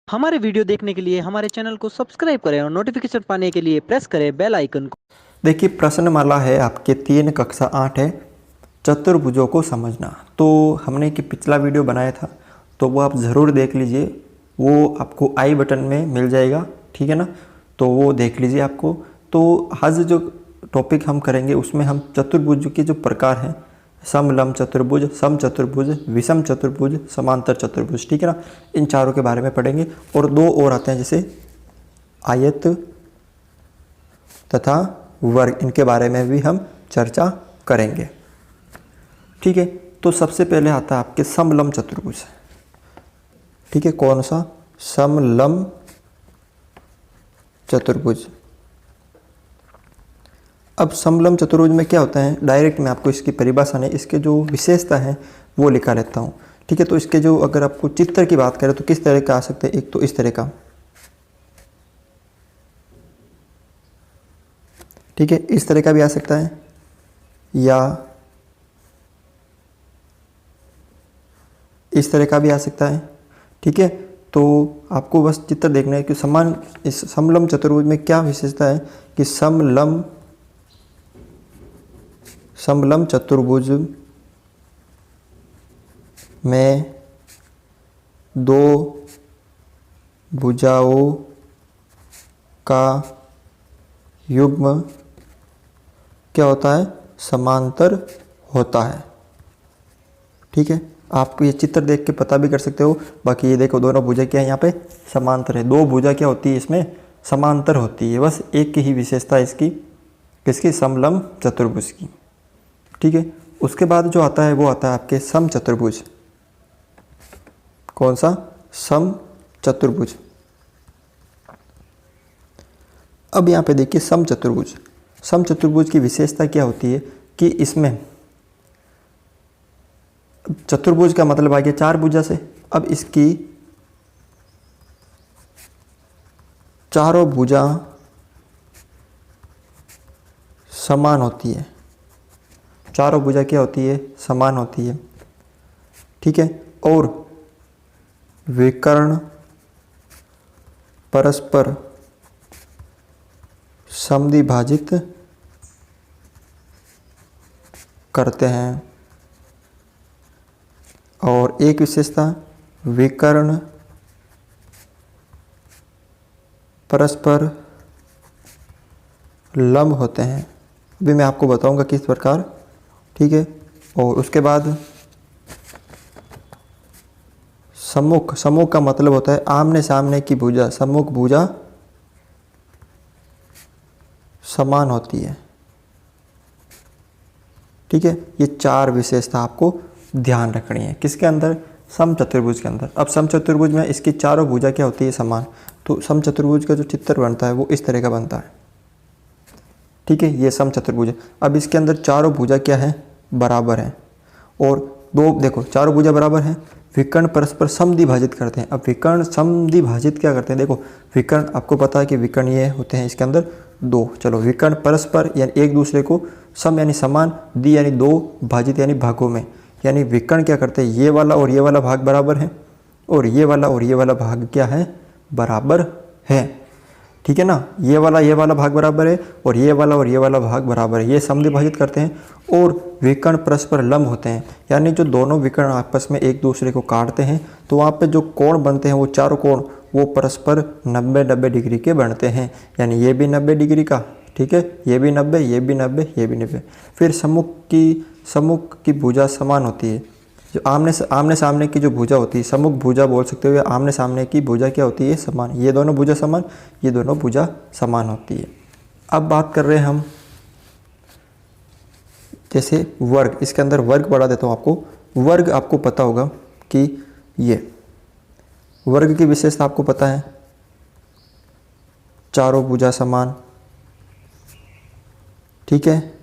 हमारे वीडियो देखने के लिए हमारे चैनल को सब्सक्राइब करें और नोटिफिकेशन पाने के लिए प्रेस करें बेल आइकन को। देखिए प्रश्नमाला है आपके 3 कक्षा 8 है, चतुर्भुजों को समझना। तो हमने कि पिछला वीडियो बनाया था, तो वो आप ज़रूर देख लीजिए। वो आपको आई बटन में मिल जाएगा, ठीक है ना। तो वो देख लीजिए आपको। तो आज जो टॉपिक हम करेंगे उसमें हम चतुर्भुज के जो प्रकार हैं, समलंब चतुर्भुज, समचतुर्भुज, विषम चतुर्भुज, समांतर चतुर्भुज, ठीक है ना, इन चारों के बारे में पढ़ेंगे। और दो और आते हैं जैसे आयत तथा वर्ग, इनके बारे में भी हम चर्चा करेंगे, ठीक है। तो सबसे पहले आता है आपके समलंब चतुर्भुज, ठीक है। कौन सा? समलंब चतुर्भुज। अब समलंब चतुर्भुज में क्या होता है, डायरेक्ट मैं आपको इसकी परिभाषा नहीं, इसके जो विशेषता है वो लिखा लेता हूँ, ठीक है। तो इसके जो अगर आपको चित्र की बात करें तो किस तरह का आ सकते हैं, एक तो इस तरह का, ठीक है, इस तरह का भी आ सकता है, या इस तरह का भी आ सकता है, ठीक है। तो आपको बस चित्र देखना है कि समान इस समलंब चतुर्भुज में क्या विशेषता है कि समलंब चतुर्भुज में दो भुजाओं का युग्म क्या होता है, समांतर होता है, ठीक है। आप ये चित्र देख के पता भी कर सकते हो। बाकी ये देखो दोनों भुजा क्या है, यहाँ पे समांतर है। दो भुजा क्या होती है, इसमें समांतर होती है। बस एक की ही विशेषता है इसकी, किसकी? समलंब चतुर्भुज की, ठीक है। उसके बाद जो आता है वो आता है आपके समचतुर्भुज। कौन सा? समचतुर्भुज। अब यहाँ पे देखिए समचतुर्भुज, समचतुर्भुज की विशेषता क्या होती है कि इसमें चतुर्भुज का मतलब आ गया 4 भुजा से। अब इसकी चारों भुजा समान होती है, चारों भुजा क्या होती है, समान होती है, ठीक है। और विकर्ण परस्पर समद्विभाजित करते हैं। और एक विशेषता, विकर्ण परस्पर लंब होते हैं। अभी मैं आपको बताऊंगा किस प्रकार, ठीक है। और उसके बाद सम्मुख, सम्मुख का मतलब होता है आमने सामने की भुजा, सम्मुख भुजा समान होती है, ठीक है। ये 4 विशेषता आपको ध्यान रखनी है किसके अंदर, समचतुर्भुज के अंदर। अब समचतुर्भुज में इसकी चारों भुजा क्या होती है, समान। तो समचतुर्भुज का जो चित्र बनता है वो इस तरह का बनता है, ठीक है। ये समचतुर्भुज है। अब इसके अंदर चारों भुजा क्या है, बराबर है। और दो देखो चारों भुजा बराबर हैं, विकर्ण परस्पर समद्विभाजित करते हैं। अब विकर्ण समद्विभाजित क्या करते हैं, देखो विकर्ण आपको पता है कि विकर्ण ये होते हैं इसके अंदर 2। चलो विकर्ण परस्पर यानी एक दूसरे को, सम यानी समान, द्वि यानी 2, भाजित यानी भागों में। यानी विकर्ण क्या करते हैं, ये वाला और ये वाला भाग बराबर है, और ये वाला और ये वाला भाग क्या है, बराबर है, ठीक है ना। ये वाला भाग बराबर है, और ये वाला भाग बराबर है, ये समद्विभाजित करते हैं। और विकर्ण परस्पर लंब होते हैं, यानी जो दोनों विकर्ण आपस में एक दूसरे को काटते हैं तो वहाँ पे जो कोण बनते हैं वो चारों कोण वो परस्पर 90-90 डिग्री के बनते हैं। यानी ये भी 90 डिग्री का, ठीक है, ये भी 90, ये भी 90, ये भी 90। फिर सम्मुख की भुजा समान होती है। जो आमने सामने की जो भुजा होती है, सम्मुख भुजा बोल सकते हो, या आमने सामने की भुजा क्या होती है, समान। ये दोनों भुजा समान, ये दोनों भुजा समान होती है। अब बात कर रहे हैं हम जैसे वर्ग, इसके अंदर वर्ग बढ़ा देता हूँ आपको। वर्ग आपको पता होगा कि ये वर्ग की विशेषता आपको पता है, चारों भुजा समान, ठीक है।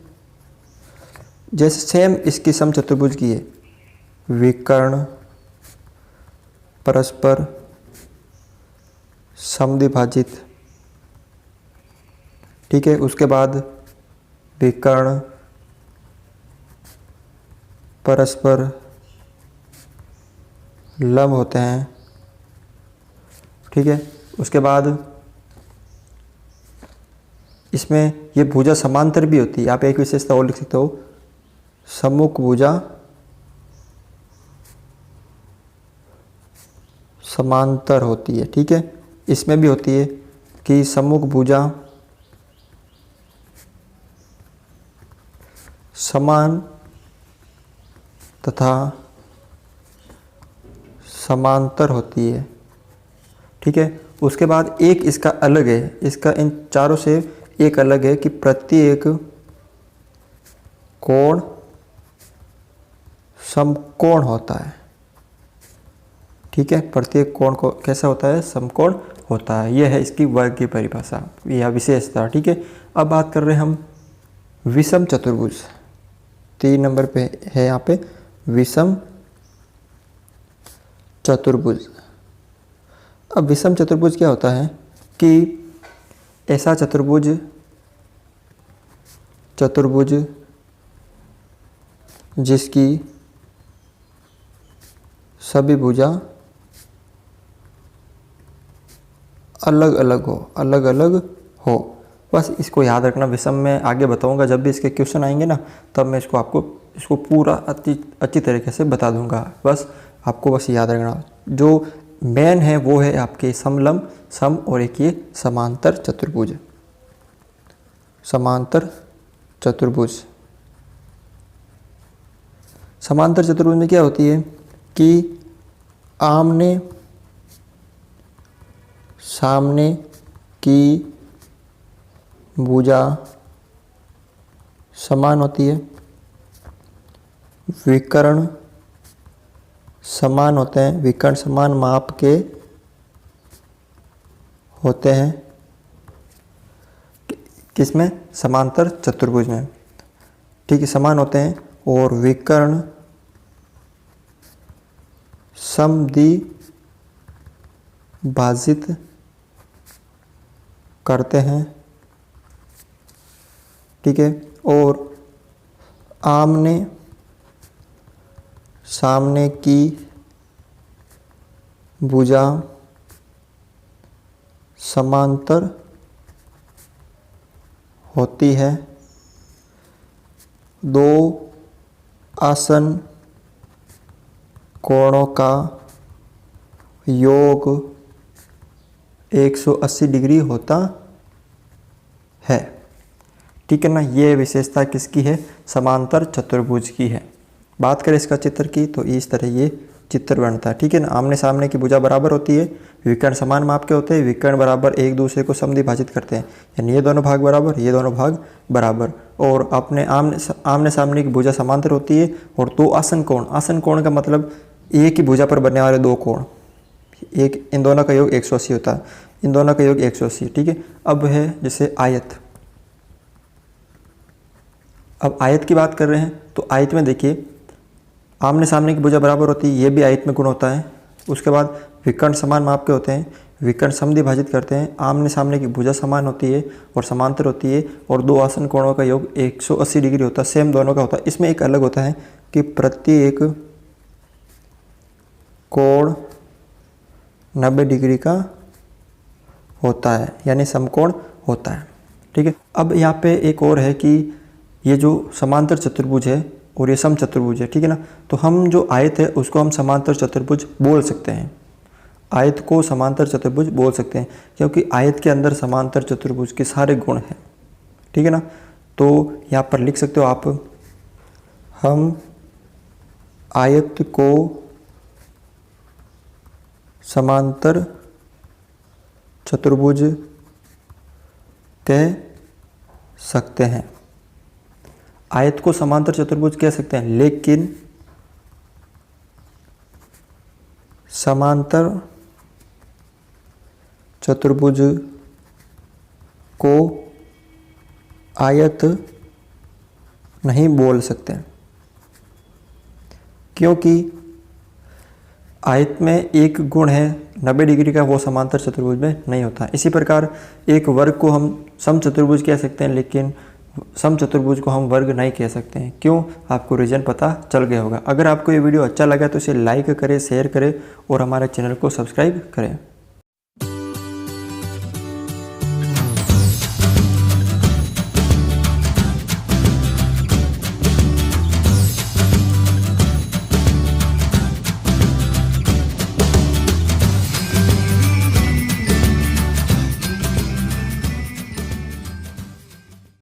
जैसे सेम इसकी समचतुर्भुज की है, विकर्ण परस्पर समद्विभाजित, ठीक है। उसके बाद विकर्ण परस्पर लंब होते हैं, ठीक है। उसके बाद इसमें ये भुजा समांतर भी होती है। आप एक विशेषता और लिख सकते हो, सम्मुख भुजा समांतर होती है। ठीक है, इसमें भी होती है कि सम्मुख भुजा समान तथा समांतर होती है। ठीक है। उसके बाद एक इसका अलग है, इसका इन चारों से एक अलग है कि प्रत्येक कोण समकोण होता है। ठीक है, प्रत्येक कोण को कैसा होता है, समकोण होता है। यह है इसकी वर्ग की परिभाषा या विशेषता। ठीक है। अब बात कर रहे हैं हम विषम चतुर्भुज। 3 नंबर पे है यहाँ पे विषम चतुर्भुज। अब विषम चतुर्भुज क्या होता है कि ऐसा चतुर्भुज जिसकी सभी भुजा अलग अलग हो। बस इसको याद रखना। विषम में आगे बताऊंगा, जब भी इसके क्वेश्चन आएंगे ना, तब मैं इसको पूरा अच्छी तरीके से बता दूंगा। बस आपको बस याद रखना, जो मेन है वो है आपके समलंब सम और एक ये समांतर चतुर्भुज। समांतर चतुर्भुज में क्या होती है कि आमने सामने की भुजा समान होती है, विकर्ण समान होते हैं, विकर्ण समान माप के होते हैं। किसमें, समांतर चतुर्भुज में। ठीक है, समान होते हैं और विकर्ण समद्विभाजित करते हैं। ठीक है, और आमने सामने की भुजा समांतर होती है। दो आसन कोणों का योग 180 डिग्री होता है। ठीक है ना। ये विशेषता किसकी है, समांतर चतुर्भुज की है। बात करें इसका चित्र की तो इस तरह ये चित्र बनता है। ठीक है ना। आमने सामने की भुजा बराबर होती है, विकर्ण समान माप के होते हैं, विकर्ण बराबर एक दूसरे को समद्विभाजित करते हैं, यानी ये दोनों भाग बराबर, ये दोनों भाग बराबर। और अपने आमने सामने की भुजा समांतर होती है। और दो आसन कोण का मतलब एक ही भुजा पर बनने वाले दो कोण, एक इन दोनों का योग 180 होता है, इन दोनों का योग 180। ठीक है। अब है जैसे आयत। अब आयत की बात कर रहे हैं तो आयत में देखिए आमने सामने की भुजा बराबर होती है, ये भी आयत में गुण होता है। उसके बाद विकर्ण समान माप के होते हैं, विकर्ण समद्विभाजित करते हैं, आमने सामने की भुजा समान होती है और समांतर होती है, और दो आसन कोणों का योग 180 डिग्री होता है, सेम दोनों का होता है। इसमें एक अलग होता है कि प्रत्येक कोण 90 डिग्री का होता है, यानी समकोण होता है। ठीक है। अब यहाँ पे एक और है कि ये जो समांतर चतुर्भुज है और ये सम चतुर्भुज है। ठीक है ना। तो हम जो आयत है उसको हम समांतर चतुर्भुज बोल सकते हैं, आयत को समांतर चतुर्भुज बोल सकते हैं, क्योंकि आयत के अंदर समांतर चतुर्भुज के सारे गुण हैं। ठीक है ना। तो यहाँ पर लिख सकते हो आप, हम आयत को समांतर चतुर्भुज कह सकते हैं। आयत को समांतर चतुर्भुज कह सकते हैं, लेकिन समांतर चतुर्भुज को आयत नहीं बोल सकते, क्योंकि आयत में एक गुण है 90 डिग्री का, वो समांतर चतुर्भुज में नहीं होता। इसी प्रकार एक वर्ग को हम सम चतुर्भुज कह सकते हैं, लेकिन सम चतुर्भुज को हम वर्ग नहीं कह सकते हैं। क्यों, आपको रीजन पता चल गया होगा। अगर आपको ये वीडियो अच्छा लगा तो इसे लाइक करें, शेयर करें और हमारे चैनल को सब्सक्राइब करें।